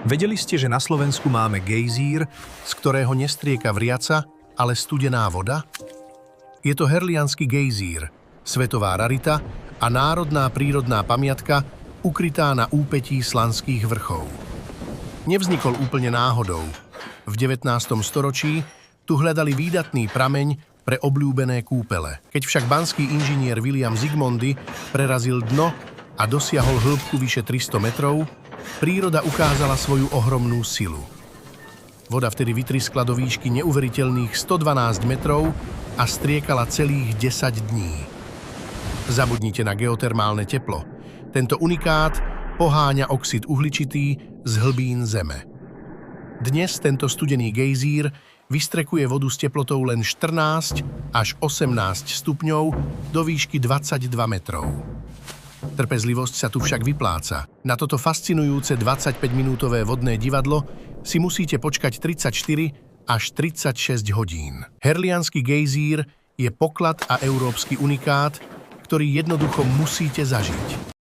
Vedeli ste, že na Slovensku máme gejzír, z ktorého nestrieka vriaca, ale studená voda? Je to Herliansky gejzír, svetová rarita a národná prírodná pamiatka ukrytá na úpetí Slanských vrchov. Nevznikol úplne náhodou. V 19. storočí tu hľadali výdatný prameň pre obľúbené kúpele. Keď však banský inžinier William Zsigmondy prerazil dno a dosiahol hĺbku vyše 300 metrov, príroda ukázala svoju ohromnú silu. Voda vtedy vytriskla do výšky neuveriteľných 112 metrov a striekala celých 10 dní. Zabudnite na geotermálne teplo. Tento unikát poháňa oxid uhličitý z hlbín Zeme. Dnes tento studený gejzír vystrekuje vodu s teplotou len 14 až 18 stupňov do výšky 22 metrov. Trpezlivosť sa tu však vypláca. Na toto fascinujúce 25-minútové vodné divadlo si musíte počkať 34 až 36 hodín. Herliansky gejzír je poklad a európsky unikát, ktorý jednoducho musíte zažiť.